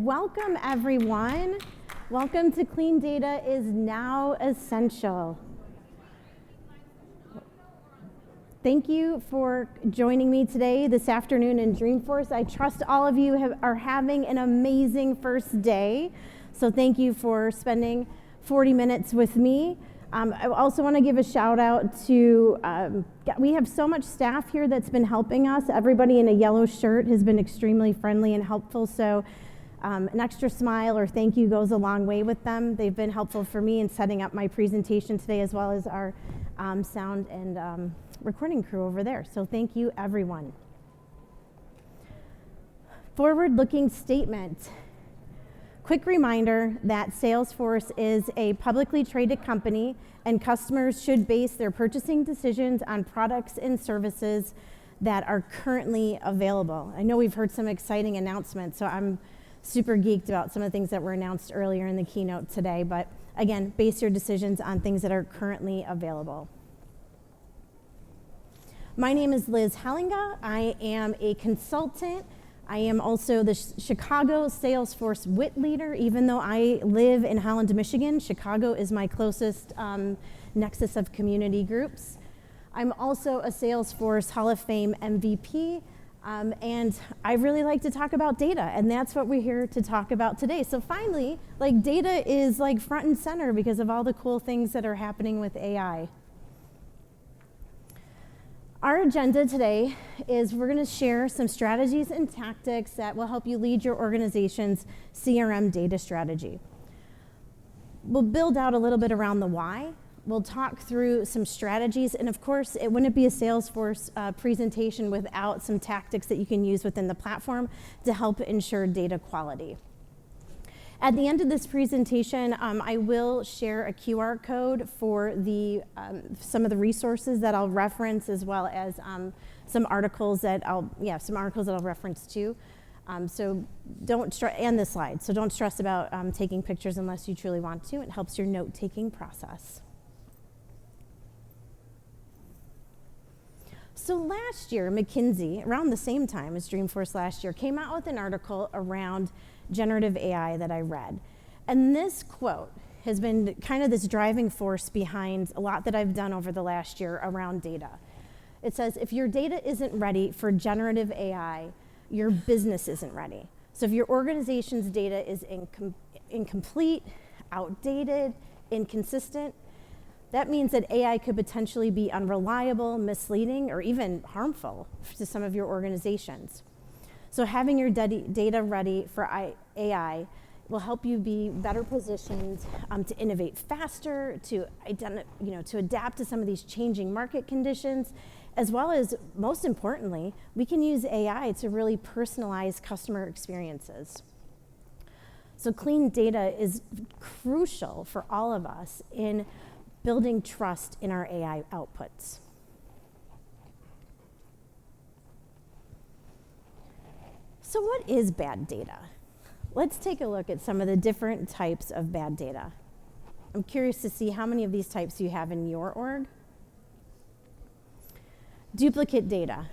welcome everyone. Welcome to Clean Data is Now Essential. Thank you for joining me today, this afternoon in Dreamforce. I trust all of you are having an amazing first day. So thank you for spending 40 minutes with me. I also want to give a shout out to, we have so much staff here that's been helping us. Everybody in a yellow shirt has been extremely friendly and helpful. So an extra smile or thank you goes a long way with them. They've been helpful for me in setting up my presentation today, as well as our sound and recording crew over there. So thank you, everyone. Forward-looking statement. Quick reminder that Salesforce is a publicly traded company and customers should base their purchasing decisions on products and services that are currently available. I know we've heard some exciting announcements, so I'm super geeked about some of the things that were announced earlier in the keynote today, but again, base your decisions on things that are currently available. My name is Liz Hellinga. I am a consultant. I am also the Chicago Salesforce WIT leader. Even though I live in Holland, Michigan, Chicago is my closest nexus of community groups. I'm also a Salesforce Hall of Fame MVP, and I really like to talk about data, and that's what we're here to talk about today. So finally, data is front and center because of all the cool things that are happening with AI. Our agenda today is we're going to share some strategies and tactics that will help you lead your organization's CRM data strategy. We'll build out a little bit around the why. We'll talk through some strategies, and of course, it wouldn't be a Salesforce presentation without some tactics that you can use within the platform to help ensure data quality. At the end of this presentation, I will share a QR code for some of the resources that I'll reference, as well as some articles that I'll reference too. So don't stress, and this slide. So don't stress about taking pictures unless you truly want to. It helps your note-taking process. So last year, McKinsey, around the same time as Dreamforce last year, came out with an article around generative AI that I read. And this quote has been kind of this driving force behind a lot that I've done over the last year around data. It says, if your data isn't ready for generative AI, your business isn't ready. So if your organization's data is incomplete, outdated, inconsistent, that means that AI could potentially be unreliable, misleading, or even harmful to some of your organizations. So having your data ready for AI will help you be better positioned to innovate faster, to adapt to some of these changing market conditions, as well as, most importantly, we can use AI to really personalize customer experiences. So clean data is crucial for all of us in building trust in our AI outputs. So what is bad data? Let's take a look at some of the different types of bad data. I'm curious to see how many of these types you have in your org. Duplicate data.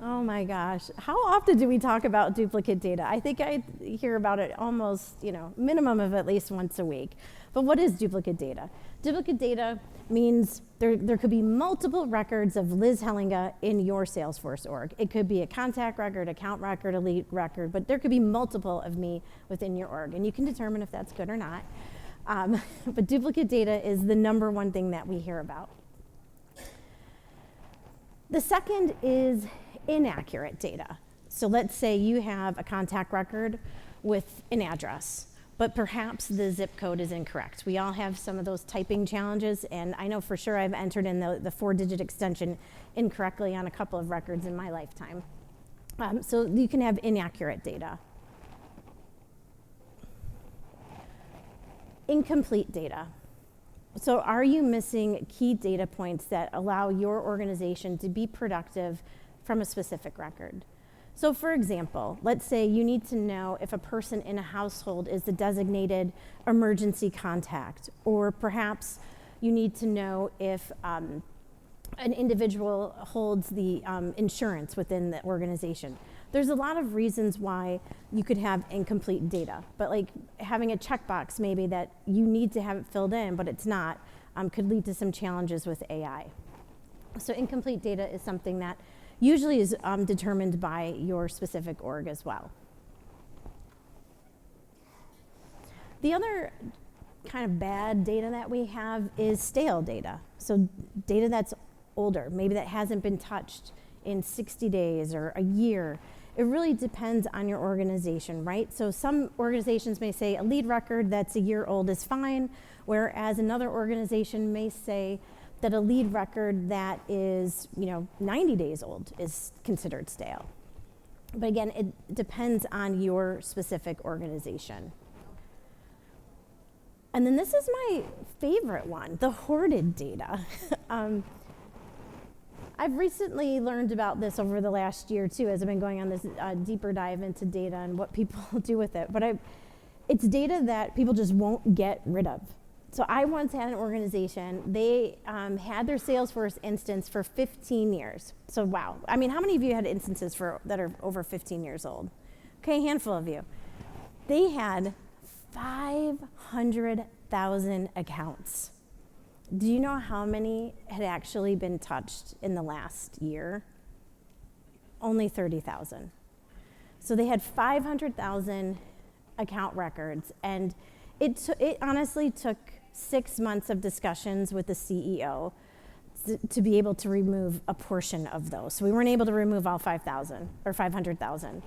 Oh my gosh. How often do we talk about duplicate data? I think I hear about it almost, minimum of at least once a week. But what is duplicate data? Duplicate data means there could be multiple records of Liz Hellinga in your Salesforce org. It could be a contact record, account record, elite record, but there could be multiple of me within your org, and you can determine if that's good or not. But duplicate data is the number one thing that we hear about. The second is inaccurate data. So let's say you have a contact record with an address, but perhaps the zip code is incorrect. We all have some of those typing challenges, and I know for sure I've entered in the 4-digit extension incorrectly on a couple of records in my lifetime. So you can have inaccurate data. Incomplete data. So are you missing key data points that allow your organization to be productive from a specific record? So for example, let's say you need to know if a person in a household is the designated emergency contact, or perhaps you need to know if an individual holds the insurance within the organization. There's a lot of reasons why you could have incomplete data, but like having a checkbox maybe that you need to have it filled in, but it's not, could lead to some challenges with AI. So incomplete data is something that usually is determined by your specific org as well. The other kind of bad data that we have is stale data. So data that's older, maybe that hasn't been touched in 60 days or a year. It really depends on your organization, right? So some organizations may say a lead record that's a year old is fine, whereas another organization may say that a lead record that is, 90 days old is considered stale. But again, it depends on your specific organization. And then this is my favorite one, the hoarded data. I've recently learned about this over the last year too, as I've been going on this deeper dive into data and what people do with it. But it's data that people just won't get rid of. So I once had an organization, they had their Salesforce instance for 15 years. So wow, I mean, how many of you had instances that are over 15 years old? Okay, a handful of you. They had 500,000 accounts. Do you know how many had actually been touched in the last year? Only 30,000. So they had 500,000 account records, and it honestly took 6 months of discussions with the CEO to be able to remove a portion of those. So we weren't able to remove all 5,000 or 500,000.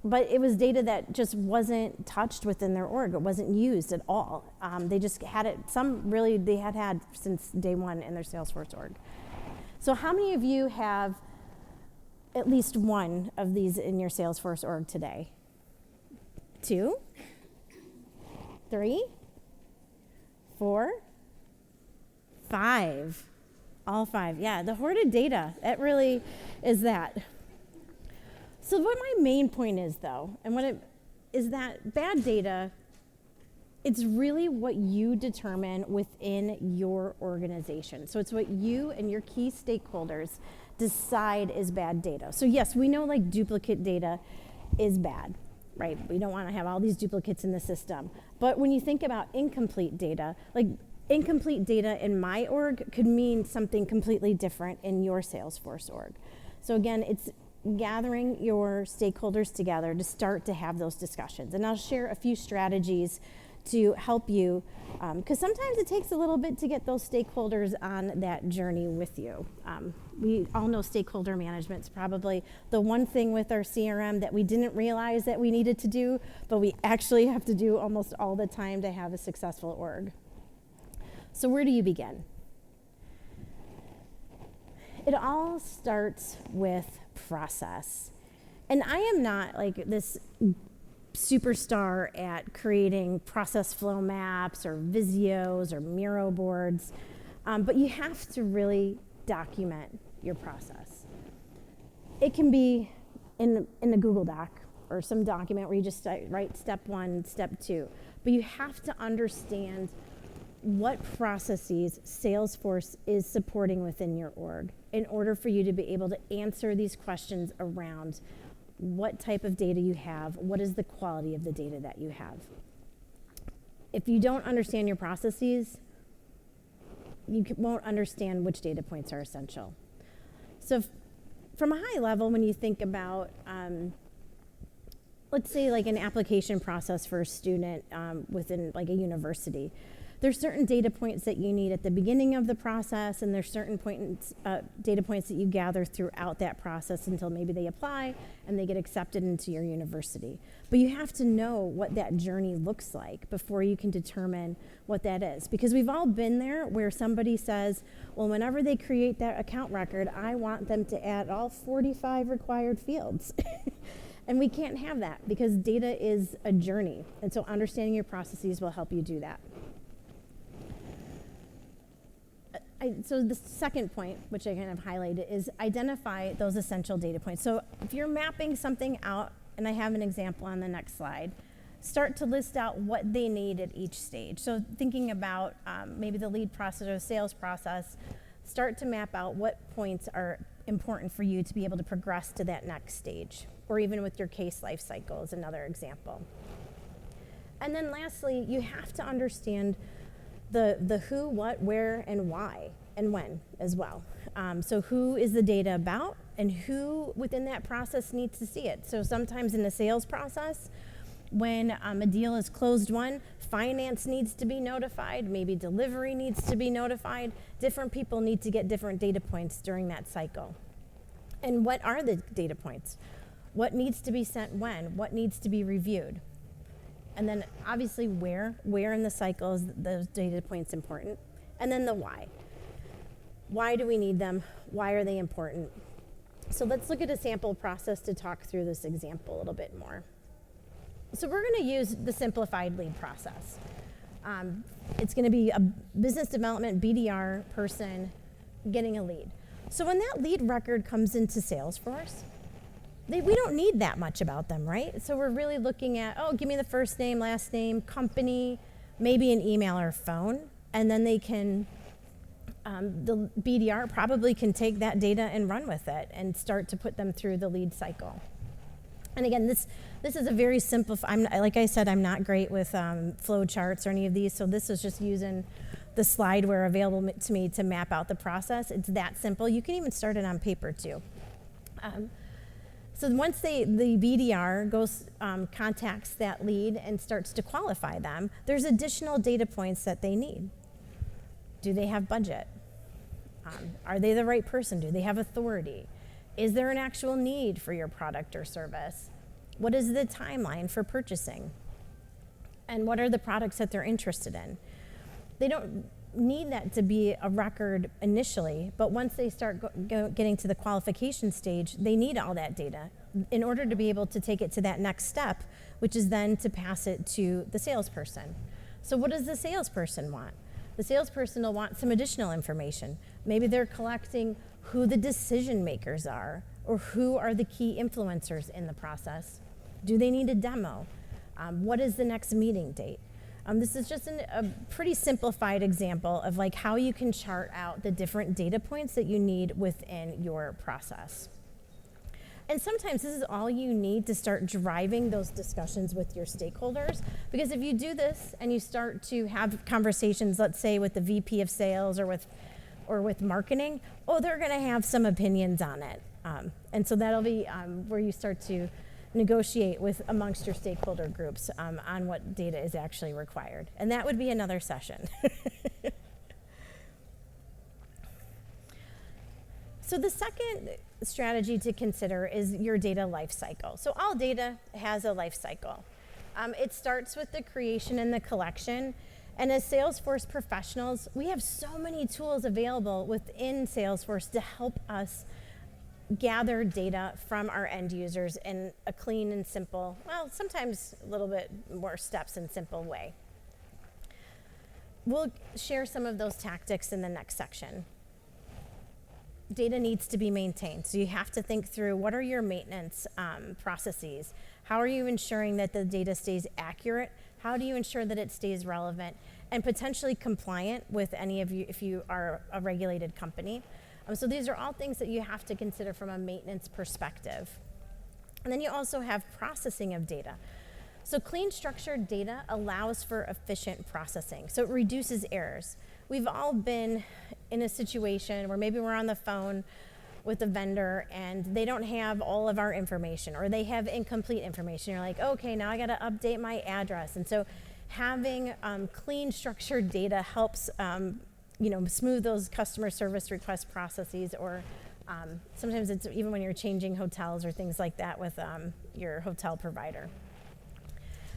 But it was data that just wasn't touched within their org. It wasn't used at all. They just had it, they had since day one in their Salesforce org. So how many of you have at least one of these in your Salesforce org today? 2? 3? 4? 5? All 5, yeah, the hoarded data, that really is that. So what my main point is though, and is that bad data, it's really what you determine within your organization. So it's what you and your key stakeholders decide is bad data. So yes, we know like duplicate data is bad, right? We don't want to have all these duplicates in the system. But when you think about incomplete data, like incomplete data in my org could mean something completely different in your Salesforce org. So again, it's gathering your stakeholders together to start to have those discussions. And I'll share a few strategies to help you, because sometimes it takes a little bit to get those stakeholders on that journey with you. We all know stakeholder management is probably the one thing with our CRM that we didn't realize that we needed to do, but we actually have to do almost all the time to have a successful org. So where do you begin? It all starts with process. And I am not like this superstar at creating process flow maps or Visios or Miro boards, but you have to really document your process. It can be in a Google Doc or some document where you just write step 1, step 2, but you have to understand what processes Salesforce is supporting within your org in order for you to be able to answer these questions around what type of data you have, what is the quality of the data that you have. If you don't understand your processes, you won't understand which data points are essential. So from a high level, when you think about, let's say like an application process for a student within like a university, there's certain data points that you need at the beginning of the process, and there's certain data points that you gather throughout that process until maybe they apply and they get accepted into your university. But you have to know what that journey looks like before you can determine what that is. Because we've all been there where somebody says, well, whenever they create that account record, I want them to add all 45 required fields. And we can't have that because data is a journey. And so understanding your processes will help you do that. So the second point, which I kind of highlighted, is identify those essential data points. So if you're mapping something out, and I have an example on the next slide, start to list out what they need at each stage. So thinking about maybe the lead process or the sales process, start to map out what points are important for you to be able to progress to that next stage, or even with your case life cycle is another example. And then lastly, you have to understand the who, what, where, and why, and when as well. So who is the data about, and who within that process needs to see it. So sometimes in the sales process, when a deal is closed won, finance needs to be notified, maybe delivery needs to be notified. Different people need to get different data points during that cycle. And what are the data points? What needs to be sent when? What needs to be reviewed? And then obviously where in the cycle is those data points important? And then the why. Why do we need them? Why are they important? So let's look at a sample process to talk through this example a little bit more. So we're going to use the simplified lead process. It's going to be a business development BDR person getting a lead. So when that lead record comes into Salesforce, we don't need that much about them, right? So we're really looking at, give me the first name, last name, company, maybe an email or phone, and then they can, the BDR probably can take that data and run with it and start to put them through the lead cycle. And again, this is a very simple, like I said, I'm not great with flow charts or any of these, so this is just using the slideware available to me to map out the process. It's that simple. You can even start it on paper too. So once the BDR goes, contacts that lead and starts to qualify them, there's additional data points that they need. Do they have budget? Are they the right person? Do they have authority? Is there an actual need for your product or service? What is the timeline for purchasing? And what are the products that they're interested in? They don't need that to be a record initially, but once they start getting to the qualification stage, they need all that data in order to be able to take it to that next step, which is then to pass it to the salesperson. So what does the salesperson want? The salesperson will want some additional information. Maybe they're collecting who the decision makers are, or who are the key influencers in the process. Do they need a demo? What is the next meeting date? This is just a pretty simplified example of like how you can chart out the different data points that you need within your process. And sometimes this is all you need to start driving those discussions with your stakeholders, because if you do this and you start to have conversations, let's say with the VP of sales or with marketing, they're going to have some opinions on it. And so that'll be where you start to negotiate with amongst your stakeholder groups on what data is actually required. And that would be another session. So the second strategy to consider is your data life cycle. So all data has a life cycle. It starts with the creation and the collection. And as Salesforce professionals, we have so many tools available within Salesforce to help us gather data from our end users in a clean and simple, well, sometimes a little bit more steps and simple way. We'll share some of those tactics in the next section. Data needs to be maintained, so you have to think through what are your maintenance processes? How are you ensuring that the data stays accurate? How do you ensure that it stays relevant and potentially compliant with any of you if you are a regulated company? So these are all things that you have to consider from a maintenance perspective. And then you also have processing of data. So clean, structured data allows for efficient processing, so it reduces errors. We've all been in a situation where maybe we're on the phone with a vendor and they don't have all of our information, or they have incomplete information. You're like, okay, now I got to update my address. And so having clean, structured data helps smooth those customer service request processes, or sometimes it's even when you're changing hotels or things like that with your hotel provider.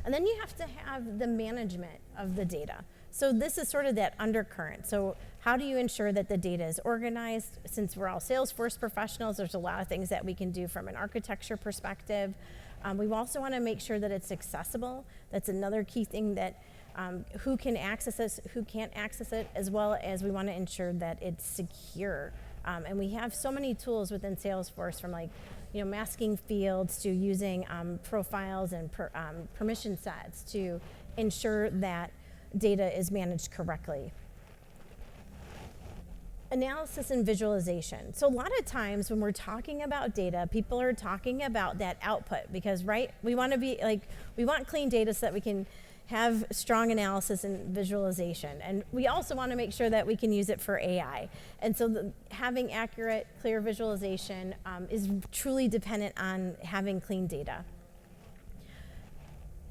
And then you have to have the management of the data. So this is sort of that undercurrent. So how do you ensure that the data is organized? Since we're all Salesforce professionals, there's a lot of things that we can do from an architecture perspective. We also want to make sure that it's accessible. That's another key thing, that who can access this, who can't access it, as well as we want to ensure that it's secure. And we have so many tools within Salesforce, from masking fields to using profiles and permission sets to ensure that data is managed correctly. Analysis and visualization. So a lot of times when we're talking about data, people are talking about that output because, right, we want clean data so that we can have strong analysis and visualization. And we also want to make sure that we can use it for AI. And so having accurate, clear visualization is truly dependent on having clean data.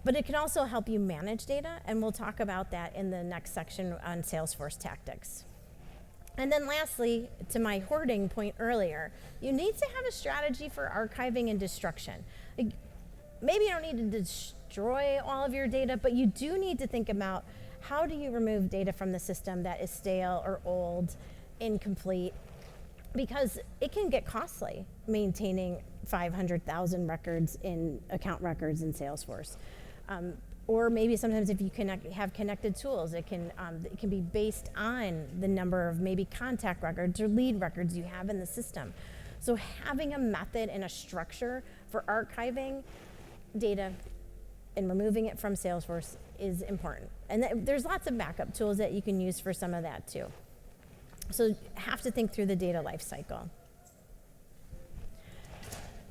But it can also help you manage data, and we'll talk about that in the next section on Salesforce tactics. And then lastly, to my hoarding point earlier, you need to have a strategy for archiving and destruction. Maybe you don't need to destroy all of your data, but you do need to think about how do you remove data from the system that is stale or old, incomplete, because it can get costly maintaining 500,000 records in account records in Salesforce. Or maybe sometimes if you have connected tools, it can be based on the number of maybe contact records or lead records you have in the system. So having a method and a structure for archiving data and removing it from Salesforce is important. And there's lots of backup tools that you can use for some of that too. So you have to think through the data lifecycle.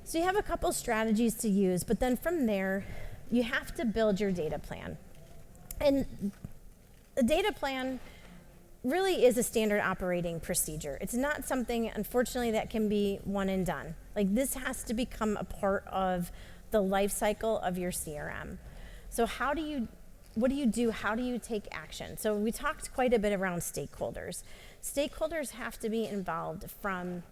So you have a couple strategies to use, but then from there, you have to build your data plan. And the data plan really is a standard operating procedure. It's not something, unfortunately, that can be one and done. Like, this has to become a part of the life cycle of your CRM. So what do you do? How do you take action? So we talked quite a bit around stakeholders. Stakeholders have to be involved from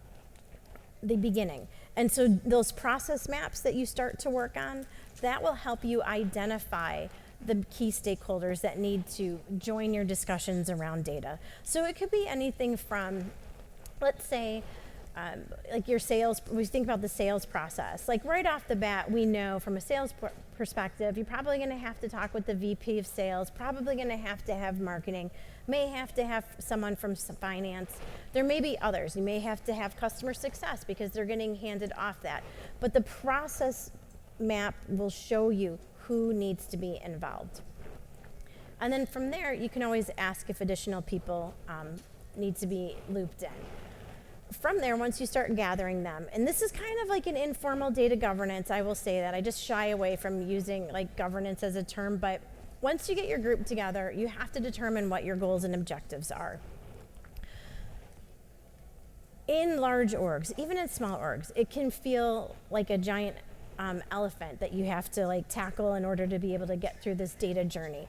the beginning. And so those process maps that you start to work on, that will help you identify the key stakeholders that need to join your discussions around data. So it could be anything from, let's say, like your sales, we think about the sales process. Like right off the bat, we know from a sales perspective, you're probably gonna have to talk with the VP of sales, probably gonna have to have marketing, may have to have someone from finance. There may be others. You may have to have customer success because they're getting handed off that. But the process map will show you who needs to be involved. And then from there, you can always ask if additional people need to be looped in. From there, once you start gathering them, and this is kind of like an informal data governance, I will say that. I just shy away from using like governance as a term, but once you get your group together, you have to determine what your goals and objectives are. In large orgs, even in small orgs, it can feel like a giant elephant that you have to like tackle in order to be able to get through this data journey.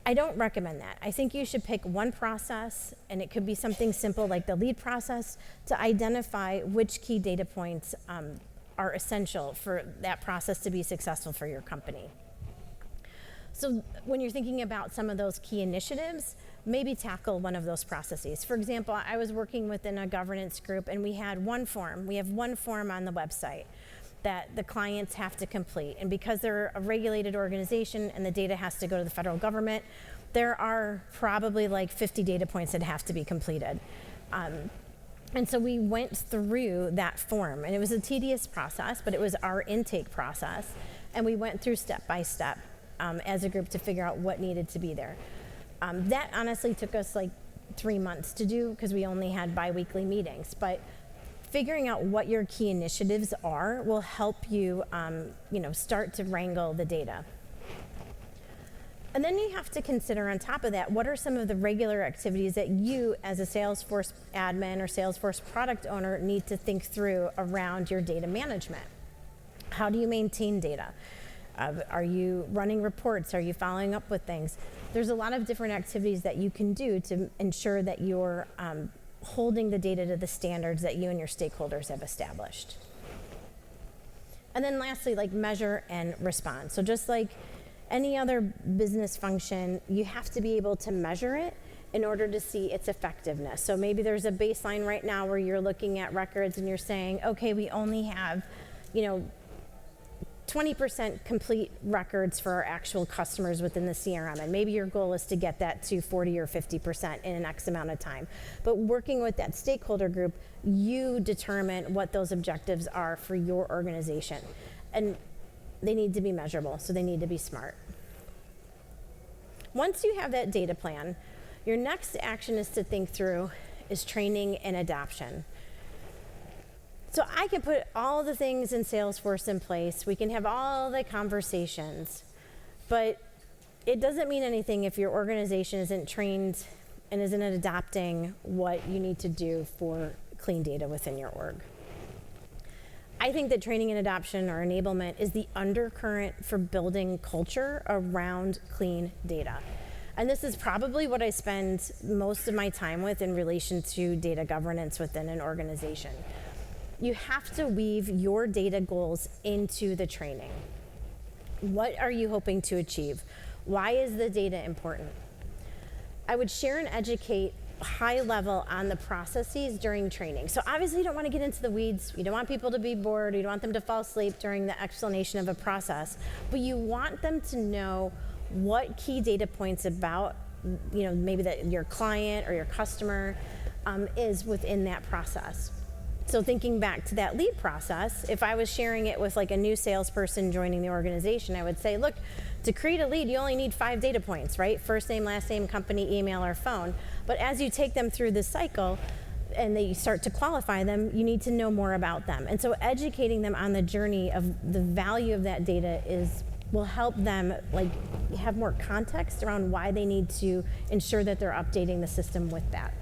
I don't recommend that. I think you should pick one process, and it could be something simple like the lead process, to identify which key data points are essential for that process to be successful for your company. So when you're thinking about some of those key initiatives, maybe tackle one of those processes. For example, I was working within a governance group, and we had one form. We have one form on the website that the clients have to complete. And because they're a regulated organization and the data has to go to the federal government, there are probably like 50 data points that have to be completed. And so we went through that form, and it was a tedious process, but it was our intake process. And we went through step by step as a group to figure out what needed to be there. That honestly took us like 3 months to do because we only had bi-weekly meetings. But figuring out what your key initiatives are will help you, start to wrangle the data. And then you have to consider on top of that, what are some of the regular activities that you as a Salesforce admin or Salesforce product owner need to think through around your data management? How do you maintain data? Are you running reports? Are you following up with things? There's a lot of different activities that you can do to ensure that you're holding the data to the standards that you and your stakeholders have established. And then lastly, like measure and respond. So just like any other business function, you have to be able to measure it in order to see its effectiveness. So maybe there's a baseline right now where you're looking at records and you're saying, okay, we only have, 20% complete records for our actual customers within the CRM, and maybe your goal is to get that to 40 or 50% in an X amount of time. But working with that stakeholder group, you determine what those objectives are for your organization. And they need to be measurable, so they need to be smart. Once you have that data plan, your next action is to think through, is training and adoption. So I can put all the things in Salesforce in place. We can have all the conversations, but it doesn't mean anything if your organization isn't trained and isn't adopting what you need to do for clean data within your org. I think that training and adoption or enablement is the undercurrent for building culture around clean data. And this is probably what I spend most of my time with in relation to data governance within an organization. You have to weave your data goals into the training. What are you hoping to achieve? Why is the data important? I would share and educate high level on the processes during training. So obviously you don't want to get into the weeds. You don't want people to be bored. You don't want them to fall asleep during the explanation of a process. But you want them to know what key data points about, maybe that your client or your customer is within that process. So thinking back to that lead process, if I was sharing it with like a new salesperson joining the organization, I would say, look, to create a lead, you only need 5 data points, right? First name, last name, company, email, or phone. But as you take them through this cycle and they start to qualify them, you need to know more about them. And so educating them on the journey of the value of that data will help them have more context around why they need to ensure that they're updating the system with that.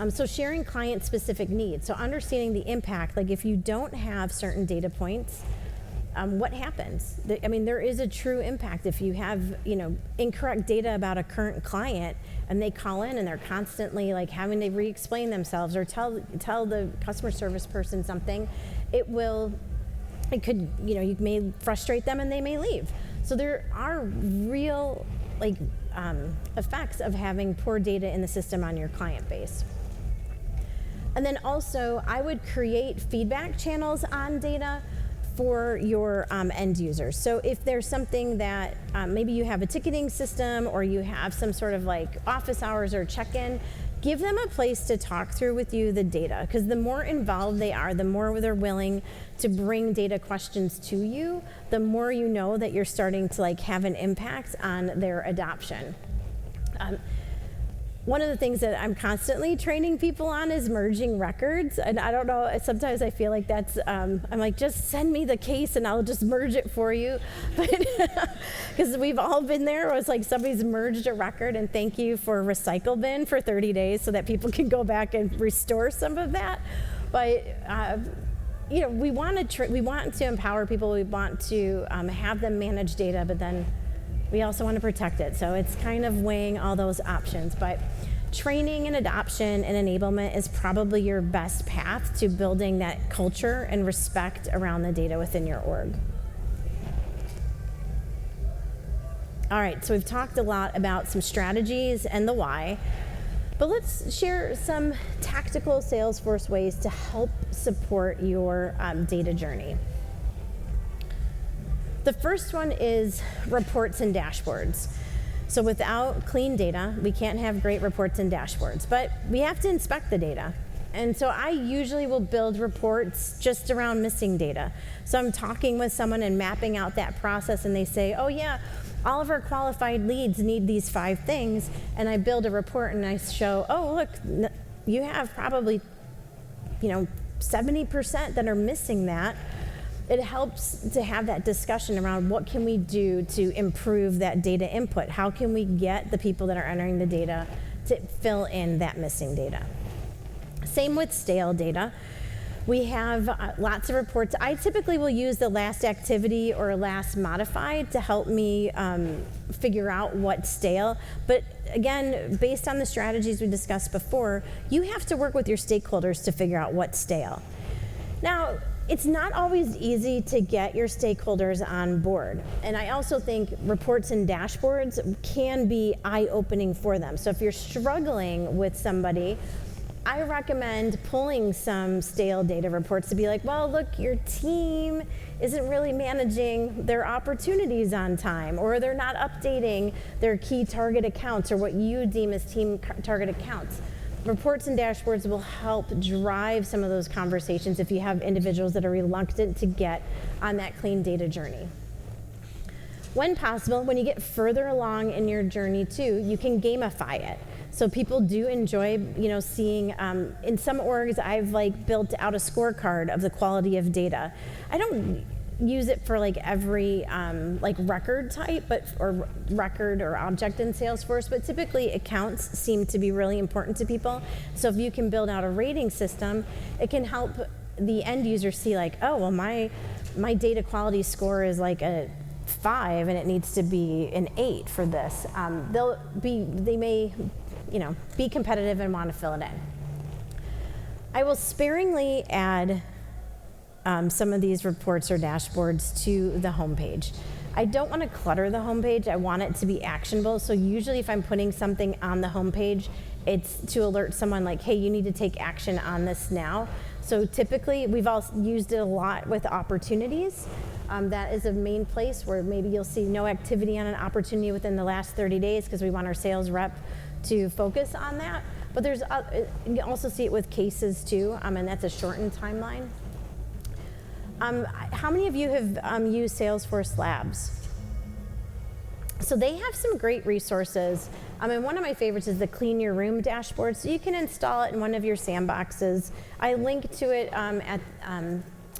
So sharing client-specific needs. So understanding the impact, like if you don't have certain data points, what happens? There is a true impact if you have, incorrect data about a current client and they call in and they're constantly having to re-explain themselves or tell the customer service person something. You may frustrate them and they may leave. So there are real effects of having poor data in the system on your client base. And then also, I would create feedback channels on data for your end users. So if there's something that maybe you have a ticketing system or you have some sort of office hours or check-in, give them a place to talk through with you the data, because the more involved they are, the more they're willing to bring data questions to you, the more you know that you're starting to have an impact on their adoption. One of the things that I'm constantly training people on is merging records. And I don't know, sometimes I feel like that's, I'm like, just send me the case and I'll just merge it for you. But because we've all been there, where it's like somebody's merged a record and thank you for Recycle Bin for 30 days so that people can go back and restore some of that. But we want to empower people. We want to have them manage data, but then we also want to protect it. So it's kind of weighing all those options. But training and adoption and enablement is probably your best path to building that culture and respect around the data within your org. All right, so we've talked a lot about some strategies and the why, but let's share some tactical Salesforce ways to help support your data journey. The first one is reports and dashboards. So without clean data, we can't have great reports and dashboards, but we have to inspect the data. And so I usually will build reports just around missing data. So I'm talking with someone and mapping out that process and they say, oh yeah, all of our qualified leads need these 5 things. And I build a report and I show, oh look, you have probably 70% that are missing that. It helps to have that discussion around what can we do to improve that data input? How can we get the people that are entering the data to fill in that missing data? Same with stale data. We have lots of reports. I typically will use the last activity or last modified to help me figure out what's stale. But again, based on the strategies we discussed before, you have to work with your stakeholders to figure out what's stale. Now, it's not always easy to get your stakeholders on board. And I also think reports and dashboards can be eye-opening for them. So if you're struggling with somebody, I recommend pulling some stale data reports to be like, well, look, your team isn't really managing their opportunities on time, or they're not updating their key target accounts or what you deem as team target accounts. Reports and dashboards will help drive some of those conversations if you have individuals that are reluctant to get on that clean data journey. When possible, when you get further along in your journey too, you can gamify it. So people do enjoy, seeing, in some orgs, I've built out a scorecard of the quality of data. I don't use it for every record type, or record or object in Salesforce, but typically accounts seem to be really important to people. So if you can build out a rating system, it can help the end user see oh, well, my data quality score is a 5 and it needs to be an 8 for this. They may be competitive and want to fill it in. I will sparingly add some of these reports or dashboards to the homepage. I don't want to clutter the homepage. I want it to be actionable. So usually if I'm putting something on the homepage, it's to alert someone hey, you need to take action on this now. So typically, we've all used it a lot with opportunities. That is a main place where maybe you'll see no activity on an opportunity within the last 30 days because we want our sales rep to focus on that. But you also see it with cases too, and that's a shortened timeline. How many of you have used Salesforce Labs? So they have some great resources. And one of my favorites is the Clean Your Room dashboard. So you can install it in one of your sandboxes. I link to it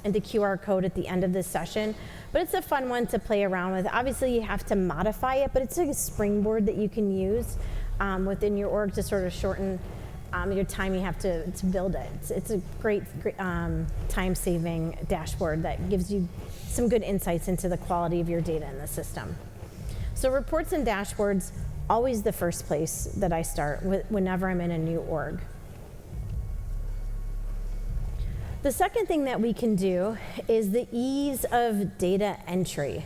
in the QR code at the end of this session. But it's a fun one to play around with. Obviously, you have to modify it, but it's a springboard that you can use within your org to sort of shorten your time you have to build it. It's a great time-saving dashboard that gives you some good insights into the quality of your data in the system. So reports and dashboards, always the first place that I start whenever I'm in a new org. The second thing that we can do is the ease of data entry.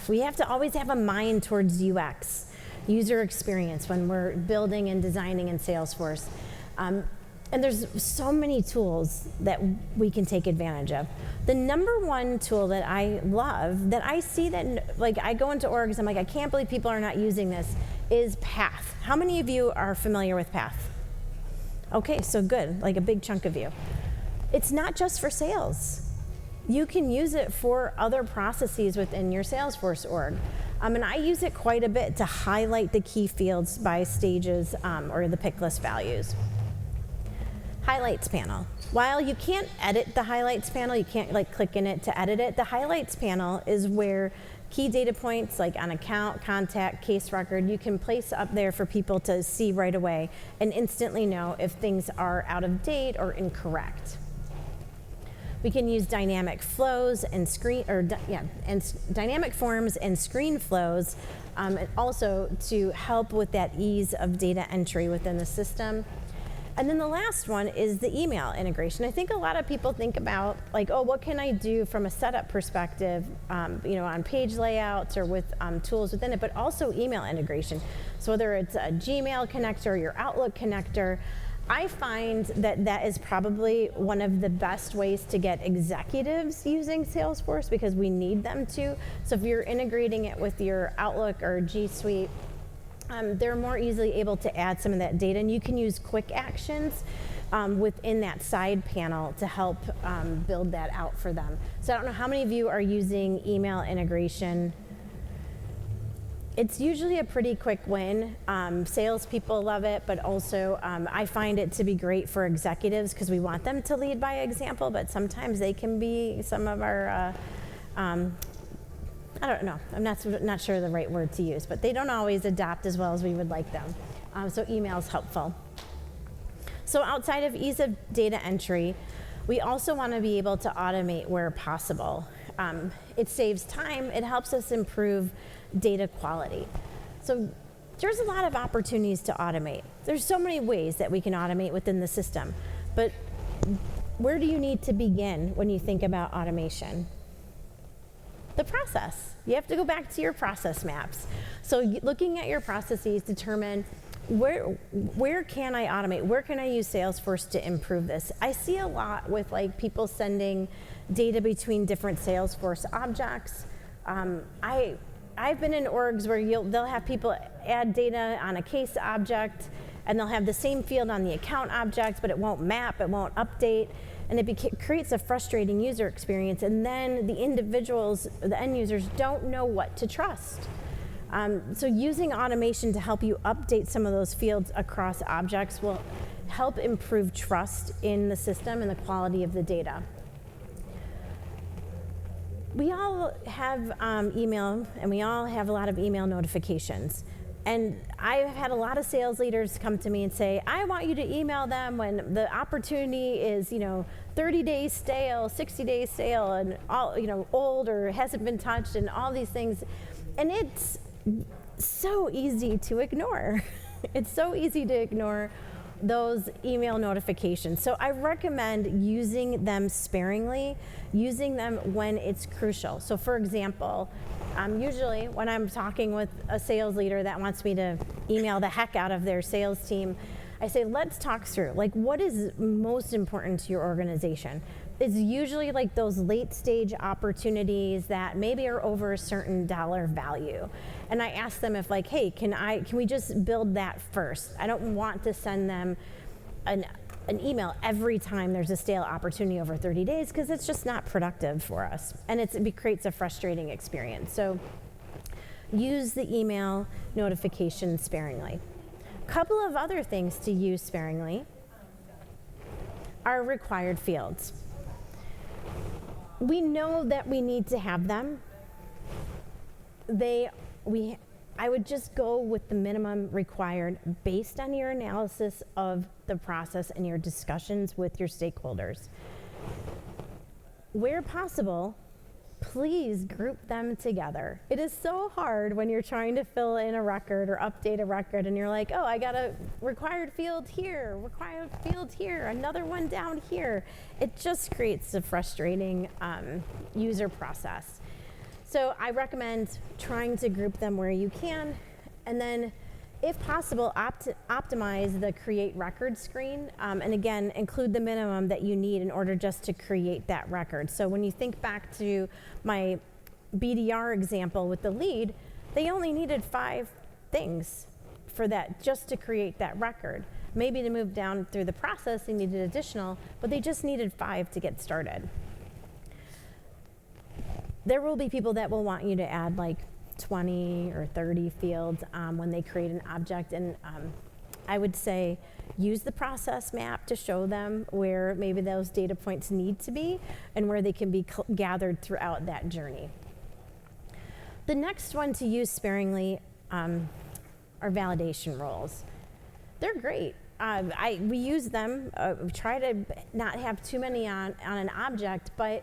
We have to always have a mind towards UX, user experience, when we're building and designing in Salesforce. And there's so many tools that we can take advantage of. The number one tool that I love, that I see that, I go into orgs, I'm I can't believe people are not using this, is Path. How many of you are familiar with Path? Okay, so good, a big chunk of you. It's not just for sales. You can use it for other processes within your Salesforce org. And I use it quite a bit to highlight the key fields by stages or the pick list values. Highlights panel. While you can't edit the highlights panel, you can't click in it to edit it, the highlights panel is where key data points on account, contact, case record, you can place up there for people to see right away and instantly know if things are out of date or incorrect. We can use dynamic flows and dynamic forms and screen flows, and also to help with that ease of data entry within the system. And then the last one is the email integration. I think a lot of people think about oh, what can I do from a setup perspective, on page layouts or with tools within it, but also email integration. So whether it's a Gmail connector or your Outlook connector, I find that is probably one of the best ways to get executives using Salesforce because we need them to. So if you're integrating it with your Outlook or G Suite, they're more easily able to add some of that data, and you can use quick actions within that side panel to help build that out for them. So I don't know how many of you are using email integration. It's usually a pretty quick win. Salespeople love it, but also I find it to be great for executives because we want them to lead by example, but sometimes they can be some of our I don't know, I'm not sure the right word to use, but they don't always adapt as well as we would like them. So email is helpful. So outside of ease of data entry, we also want to be able to automate where possible. It saves time, it helps us improve data quality. So there's a lot of opportunities to automate. There's so many ways that we can automate within the system, but where do you need to begin when you think about automation? The process. You have to go back to your process maps. So looking at your processes, determine where can I automate? Where can I use Salesforce to improve this? I see a lot with people sending data between different Salesforce objects. I've been in orgs where they'll have people add data on a case object, and they'll have the same field on the account object, but it won't map, it won't update. And it creates a frustrating user experience, and then the individuals, the end users, don't know what to trust. So using automation to help you update some of those fields across objects will help improve trust in the system and the quality of the data. We all have email, and we all have a lot of email notifications. And I've had a lot of sales leaders come to me and say, I want you to email them when the opportunity is, 30 days stale, 60 days stale, and all, old or hasn't been touched, and all these things. And it's so easy to ignore. It's so easy to ignore those email notifications. So I recommend using them sparingly, using them when it's crucial. So for example, usually when I'm talking with a sales leader that wants me to email the heck out of their sales team, I say, let's talk through, what is most important to your organization? It's usually those late stage opportunities that maybe are over a certain dollar value. And I ask them if hey, can we just build that first? I don't want to send them an email every time there's a stale opportunity over 30 days because it's just not productive for us. And it creates a frustrating experience. So use the email notification sparingly. A couple of other things to use sparingly are required fields. We know that we need to have them. I would just go with the minimum required based on your analysis of the process and your discussions with your stakeholders. Where possible, please group them together. It is so hard when you're trying to fill in a record or update a record and you're like, oh, I got a required field here, another one down here. It just creates a frustrating user process. So I recommend trying to group them where you can, and then if possible, optimize the create record screen, and again, include the minimum that you need in order just to create that record. So when you think back to my BDR example with the lead, they only needed 5 things for that, just to create that record. Maybe to move down through the process, they needed additional, but they just needed 5 to get started. There will be people that will want you to add 20 or 30 fields when they create an object, and I would say use the process map to show them where maybe those data points need to be and where they can be gathered throughout that journey. The next one to use sparingly are validation roles. They're great. We use them. We try to not have too many on an object, but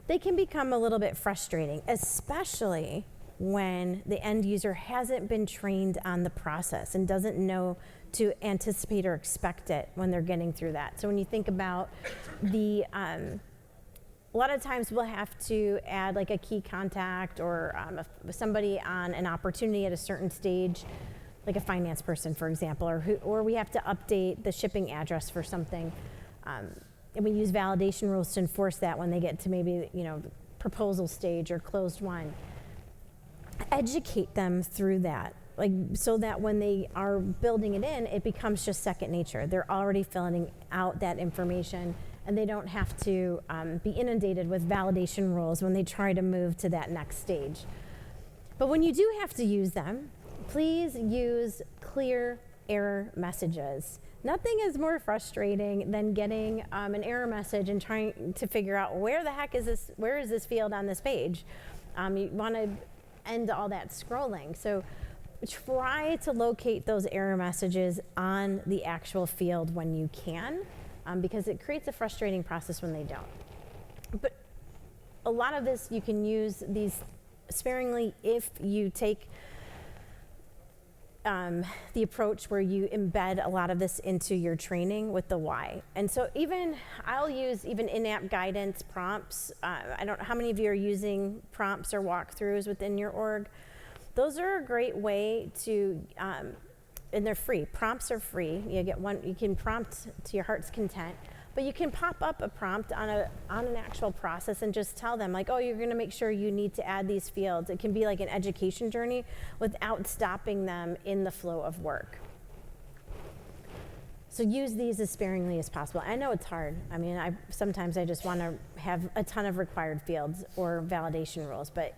they can become a little bit frustrating, especially when the end user hasn't been trained on the process and doesn't know to anticipate or expect it when they're getting through that. So when you think about a lot of times we'll have to add a key contact or somebody on an opportunity at a certain stage, like a finance person, for example, or we have to update the shipping address for something. And we use validation rules to enforce that when they get to maybe proposal stage or closed won. Educate them through that, so that when they are building it in, it becomes just second nature. They're already filling out that information, and they don't have to be inundated with validation rules when they try to move to that next stage. But when you do have to use them, please use clear error messages. Nothing is more frustrating than getting an error message and trying to figure out where is this field on this page. You want to end all that scrolling. So try to locate those error messages on the actual field when you can, because it creates a frustrating process when they don't. But a lot of this, you can use these sparingly if you take the approach where you embed a lot of this into your training with the why. And so I'll use in-app guidance prompts. I don't know how many of you are using prompts or walkthroughs within your org. Those are a great way to, and they're free. Prompts are free. You get one, you can prompt to your heart's content, but you can pop up a prompt on an actual process and just tell them oh, you're gonna make sure you need to add these fields. It can be like an education journey without stopping them in the flow of work. So use these as sparingly as possible. I know it's hard. I mean, sometimes I just want to have a ton of required fields or validation rules, but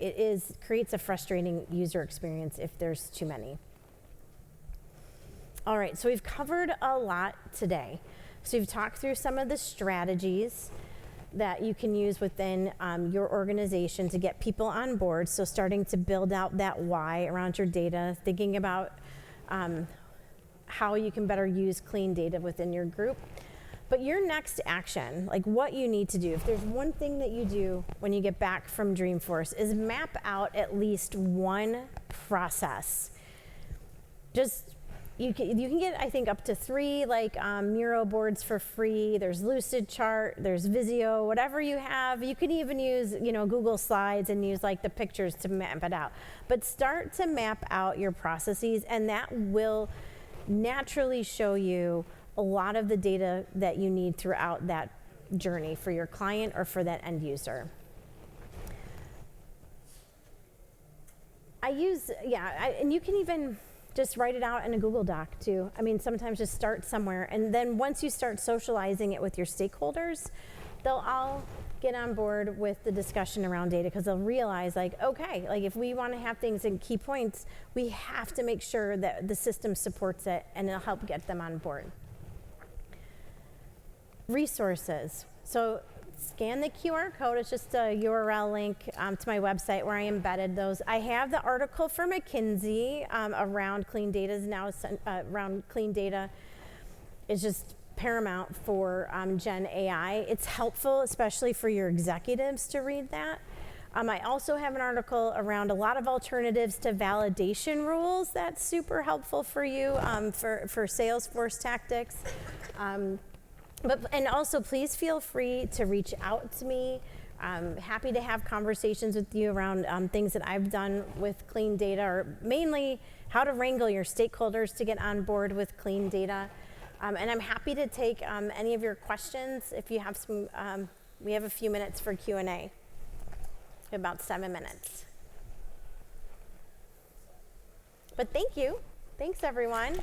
creates a frustrating user experience if there's too many. All right, so we've covered a lot today. So we've talked through some of the strategies that you can use within your organization to get people on board. So starting to build out that why around your data, thinking about how you can better use clean data within your group. But your next action, like what you need to do, if there's one thing that you do when you get back from Dreamforce, is map out at least one process. You can get, I think, up to 3 Miro boards for free. There's Lucidchart, there's Visio, whatever you have. You can even use, Google Slides and use like the pictures to map it out. But start to map out your processes, and that will naturally show you a lot of the data that you need throughout that journey for your client or for that end user. And you can even just write it out in a Google Doc too. I mean, sometimes just start somewhere, and then once you start socializing it with your stakeholders, they'll all get on board with the discussion around data, because they'll realize okay, if we want to have things in key points, we have to make sure that the system supports it, and it'll help get them on board. Resources. So scan the QR code. It's just a URL link to my website where I embedded those. I have the article for McKinsey around clean data around clean data is just paramount for Gen AI. It's helpful, especially for your executives, to read that. I also have an article around a lot of alternatives to validation rules. That's super helpful for you for Salesforce tactics. And also, please feel free to reach out to me. I'm happy to have conversations with you around things that I've done with clean data, or mainly how to wrangle your stakeholders to get on board with clean data. And I'm happy to take any of your questions if you have some. We have a few minutes for Q&A, about 7 minutes. But thank you. Thanks, everyone.